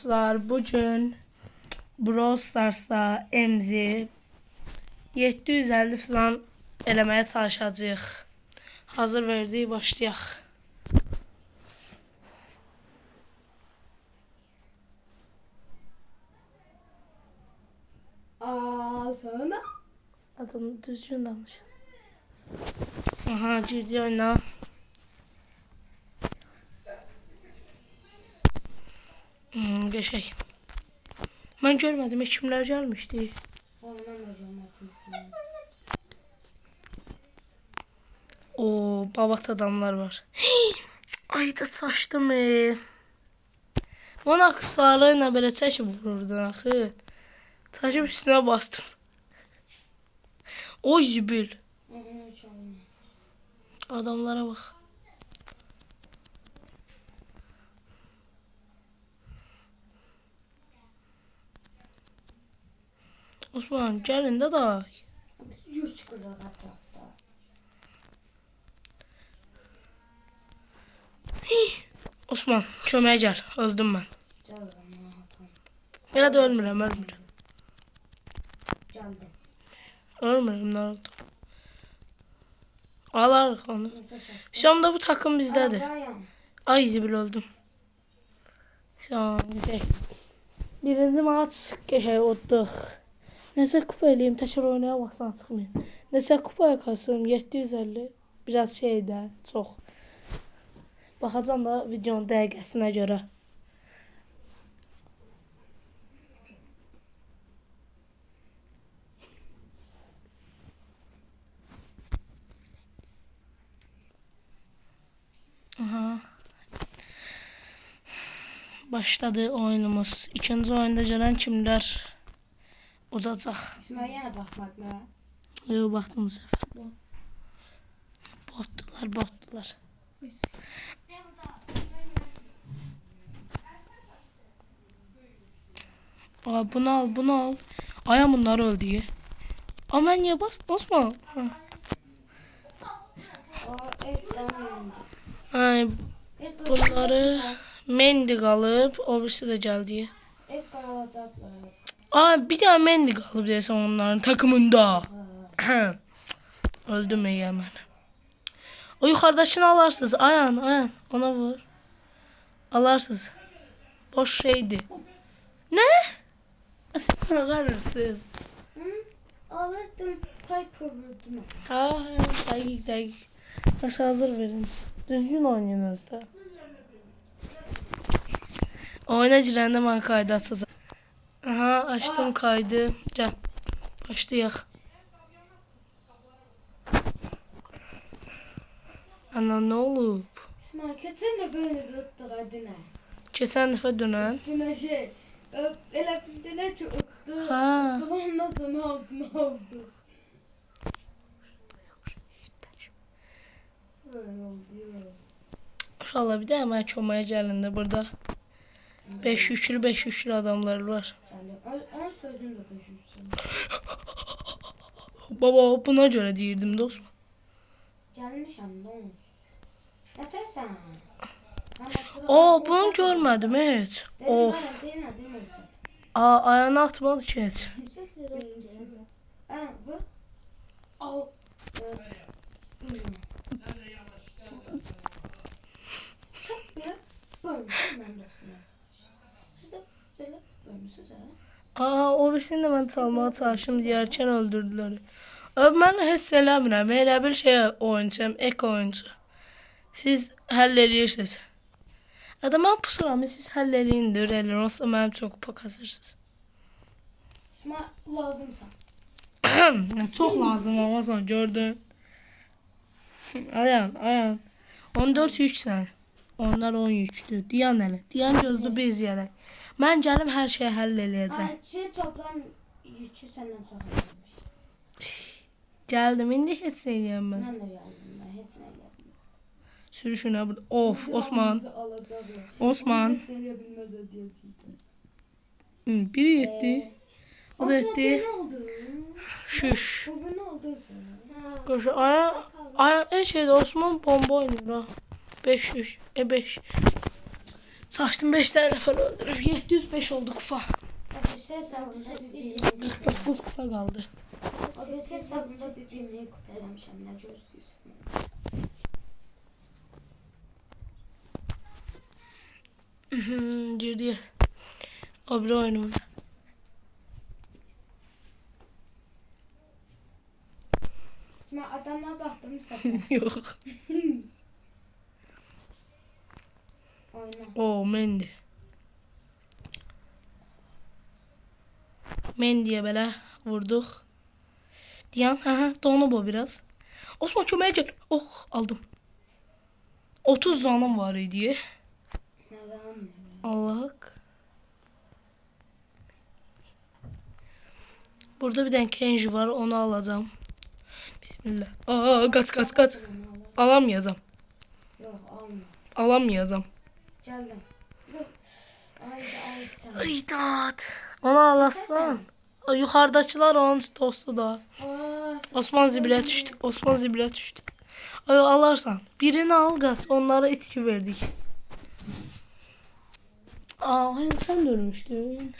dostlar, bugün Brawl Stars'ta emzi 750 falan eləməyə çalışacağıq. Hazır verdik, başlayaq. Sonra? Adını düzgün danış. Aha, girdi oyuna. Geçək. Mən görmədim, kimlər gəlmişdi. O, babat adamlar var. Ay da saçdım. Bana aksesuarıyla belə çəkib vururdun axı. Çəkib üstünə bastım. O zibil. Adamlara bax. Osman, gəlin də day. Yürü çıxırıq ətrafda. Osman, köməyə gəl. Öldüm mən. Gəldim, rahatam. Elə də ölmürəm. Gəldim. Ölmürəm, nə oldu? Alarıq onu. Şamda bu takım bizdədir. Ay zibil öldüm. Şam, gedək. Birinci maç geçək odduq. Nəsə kupa eləyim, təkrar oynaya baxsan çıxmayın. Nəsə kupaya kasım, 750. Biraz şey də, çox. Baxacam da videonun dəqiqəsinə görə. Aha. Başladı oyunumuz. İkinci oyunda gələn kimlər udacaq? İsmail yenə baxmaq mı? Yox, baxdım bu səfər. Botdular. Aa, bunu al. Ayağım bunlar öldü. Aa, mən niyə bastım Osman? Ha. Ay, bunları Mendi qalıb, o birisi də gəldi. Aa, bir daha Mendi qalıb deyəsən onların takımında. Öldüm mən. O yuxarıdakını alarsınız. Ayan, ona vur. Alarsınız. Boş şeydi. Ne? Siz ne qarırsınız? Alırdım, Piper vurdum. Ha, dəqiq. Başa hazır verin. Düzgün oynayınız da. Oyuna girəndə mən kaydı açacağım. Aha, açdım kaydı. Gəl. Başlayaq. Ana, nə olub? İsmail, keçən də böyle zıttık adına. Keçən dəfə dönən. Adına şey, elə bildiler ki öptü. Ha. Ondan sonra hamısını aldık. Böyle oldu. İnşallah bir də mən köməyə gəlində burada 5 yüklü adamlar var. Onun sözünü de peşirsin. Baba, buna görə deyirdim dostum. Gelmişəm də onsuz. Yatırsan. Oo, bunu görmədim heç. Of. Demə. Aa, ayağını atmadı ki heç. Vur. Al. Çok böyle bölmüşsün ben de üstüne. Siz de böyle bölmüşsünüz ha? Aa, o birisini də mən çalmağa çalışdım deyərkən öldürdülər. Mən heç eləmirəm. Elə bir şey oyuncuyam, ek oyuncu. Siz həll edirsiniz. Mən pusuram, siz həll eləyin də öyrəlir. Olsa mənim çox kupa kazırsınız. İsmail lazımsan. Çox lazım olmasan gördün. Ayan. 14 yüksən. Onlar 10 yüklü. Diyan elə. Diyan gözlü biz yerək. Mən gəlim hər şeyi həll eləyəcəm. Şey toplam yükü səndən çox eləmiş. Gəldim, indi heç nə eləyəməz. Mən də gəldim, mən heç nə eləməz. Sürüşünə burada. Of, Osman. Heç eləyə bilməz ödəyəcəkdir. Biri yetti. O da yetti. Ne oldu? Şüş. Bugün ne oldu sana? Koşu şeyde Osman bomba oynuyor ha. 500. 5. Saçdım 5 tane nəfər öldürüb. 705 oldu kupa. Abisi hesabında bir birini 49 kupa qaldı. Abisi hesabında bir birini kupələmişəm. Nə gözləyirsən? Girdi. O bir oyunumuz. Şimdi adamlar baxdım səfər. Yox. Oyna. O Mendy. Mendy'ye belə vurduq. Diyan, donub o biraz. Osman köməyə gəl. Oh, aldım. 30 canım var idi. Nədən? Allah. Burada bir tane Kenji var, onu alacağım. Bismillah. Kaç. Alamayacağım. Yox, alma. Alamayacağım. Gəldim. Ay sən. İdat. Onu alasın. Yuxarıdakılar onun dostu da. Osman zibilə düşdü. Osman zibilə düşdü. Ay alarsan. Birini al qaç. Onlara itki verdik. Ay sen de ölmüştün.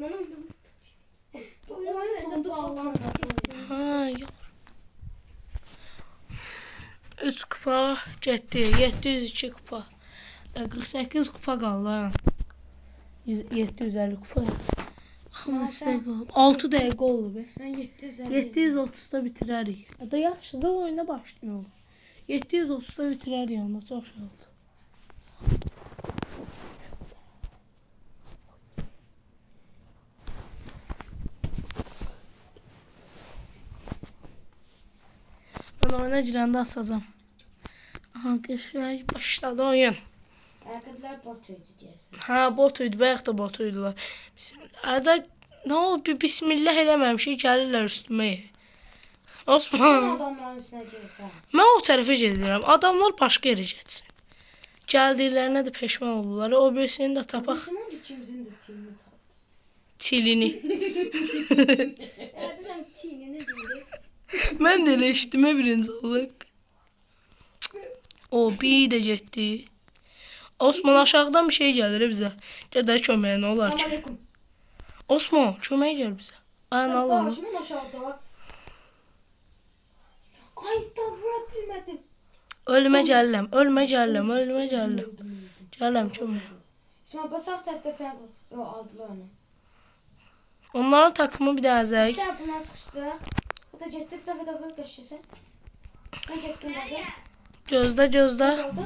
Mən öldüm. Bu oyun dondu bağlandı. Ha yok. 3 kupa getdi. 702 kupa. 48 kupa qaldı. Ha. 750 kupa. Axı 6 dəqiqə oldu be. Sən 750. 730'da bitirərik. Da yaxşıdır oyuna başlıyor. 730'da bitirərik onda çox şey oldu. Ben oyuna girəndə açacağım. Aha, qəşəng başladı oyun. Ayaqqabılar bot idi deyəsən. Ha, bot idi, bayaq da bot idilər. Bismillah. Ne oldu? Bir bismillah eləməmişik, gəlirlər üstümə. Sən Osman, adamların üstünə girsən. mən o tərəfə gedirəm. Adamlar başqa yerə getsin. Gəldiklərinə də peşman oldular. O birisini də tapaq Bizim ikimizin də çiynini tapdı. çilini. Bilirəm çiynini deyir. Mən də elə eşitdim birinci olaq. O bir də getdi. Osman aşağıdan bir şey gəlir bizə. Gədə köməyə nə olar ki? Selamünaleyküm. Osman, köməyə gəl bizə. Aynen alalım. Başımın aşağıda. Ay da vura bilmədim. Ölümə gəlirəm, ölümə gəlirəm, ölümə gəlirəm. Gəlirəm köməyə. Şimdi basaq tərəfdə falan yo aldılar onu. Onların takımı bir də Bir əzək. daha buna sıxışdıraq. O da getdi bir dəfə də vurub daşısan. Mən getdim bazar. Gözdə. Oldu.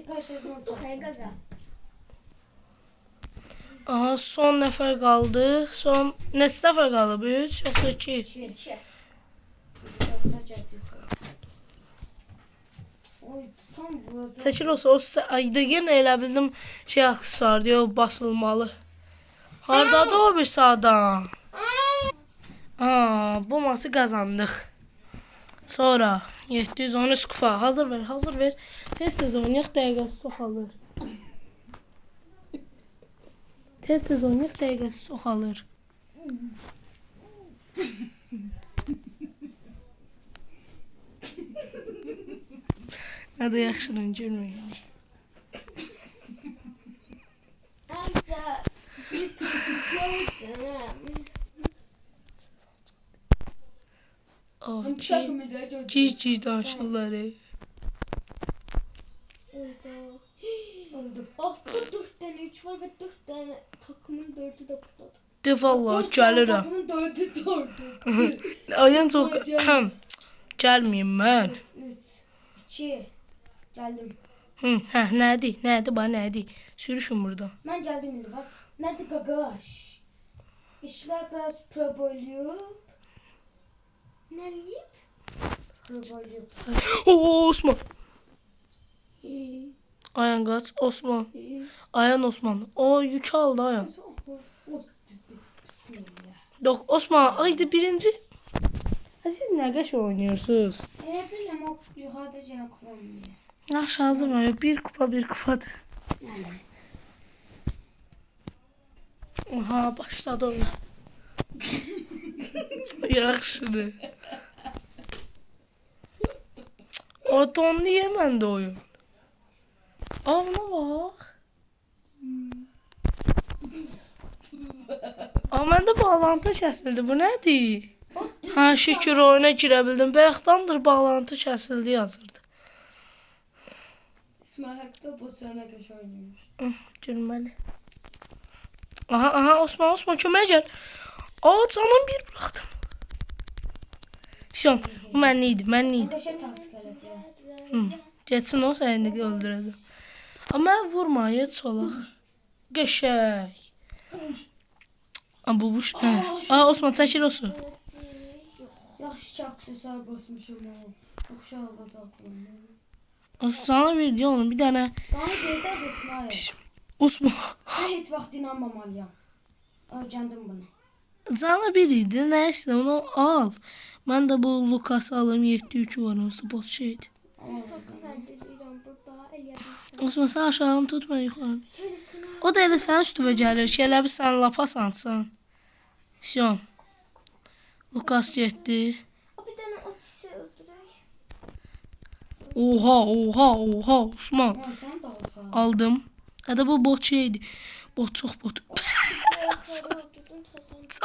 Paylaşırdım orada. Qaqa. Aha, son nəfər qaldı. Son neçə nəfər qaldı? 3 yoxsa 2? Çiğ. Oy tam vuracaq. Çəkir olsa o ayda yenə elə bildim şey aksar diyor basılmalı. Hardadır o bir adam? Bu maçı qazandıq. Sonra 713 kupa. Hazır ver. Tez oynayaq, dəqiqəsi çoxalır. Tez oynayaq, dəqiqəsi çoxalır. Hadi yaxşıdan gülməyin. Cici danışırlar. Oldu. Altta 4 tane 3 var ve 4 tane takımın 4'ü de burada. De vallahi gəlirəm. Takımın 4'ü de Ayın çox gəlməyim mən. 3, 2, geldim. Nədir? Sürüşün burada. Ben geldim indi bak. Nədir qaqaş? İşlər biraz proboluyub. Nəliyib? Proboluyub. Osman. Ayan qaç, Osman. Ayan Osman. O yük aldı Ayan. Bismillah. Yok Osman, aydı birinci. Siz nə qəş oynuyorsunuz? Elə bilirəm o yuxarıda gələn kullanmıyor. Yaxşı hazır mı? Bir kupadır. Yəni. Aha, başladı oyun. Yaxşıdır. O dondu yeməndə oyun. Buna bak. Amma məndə bağlantı kəsildi. Bu nədir? Ha, şükür oyuna girə bildim. Bayaqdandır bağlantı kəsildi yazırdı. İsmail haqqda bu sənə qəş oynaymış. Gülməli. Aha, Osman köməyə gəl. Canım bir buraxdım. Şom, bu mənli idi. Qəşə taktik elədi. Geçsin o səni öldürəcəm. Amma vurma, yet solaq. Qəşək. Bu şey. Osman çəkil olsun. Yaxşı ki aksesuar basmışım onu. Oxşar ağız atılım. Sana verdi onu bir dənə. Sana gördər İsmail. Osman. Mən heç vaxt inanmamalıyam. Öyrəndim bunu. Sana bir idi. Nəysə onu al. Mən də bu Lukas alım 7-3 var onsuz bot şeydi. Osman sen aşağını tut mən yuxarı. O da elə sənin üstüvə gəlir ki, elə bir sən lapas atsan. Şom. Lukas getdi. Bir dənə otisi öldürək. Oha Osman. Sən də olsan. Aldım. Hətta bu bot şeydi. Bot çox bot.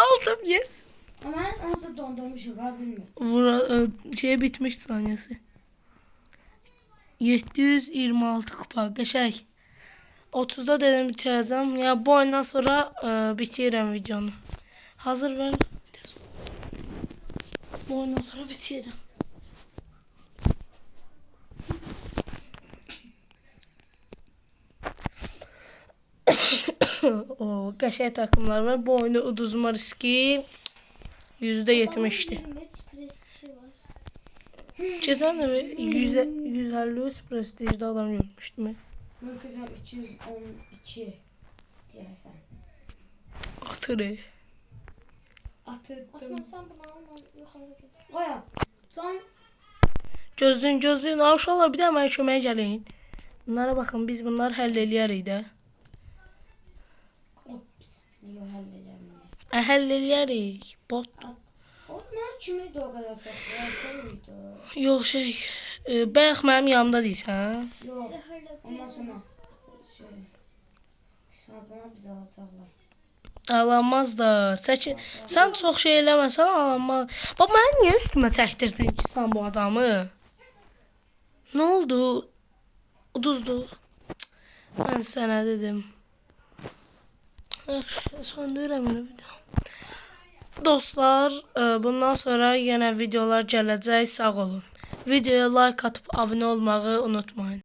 Aldım yes. Amma mən onsuz dondurmuşum, ha bilmirəm. Şey bitmiş saniyesi. 726 kupa. Qəşəng. 30'da dedim bitirəcəm. Ya bu oyundan sonra bitirirəm videonu. Hazır ver. Bu oyundan sonra bitirirəm. O qəşəng takımlar var. Bu oyunu uduzma riski %70'ti. Geçen de 153 prestijli adam görmüştüm. Mən qızam 212 deyəsən. Atırı. Atırdım. Osman sən bunu alma, yuxarı get. Qoyam. Sən Gözlüyün. Uşaqlar bir də mənə köməyə gəlin. Bunlara baxın, biz bunları həll eləyərik də. Ops. Niyə həll eləmirəm? Həll eləyərik. Bot. O mən kimiydi o qədər çox? Qoydu. Yox bayaq mənim yanımda deyirsən. Yox. Ondan sonra Sabına bizə alacaqlar. Alanmaz da. Sən çox şey eləməsən alanmaz. Bax mənə niyə üstümə çəkdirdin ki sən bu adamı? Nə oldu? Uduzduq. Mən sənə dedim. Söndürürəm bunu video. Dostlar, bundan sonra yenə videolar gələcək. Sağ olun. Videoya like atıp abone olmağı unutmayın.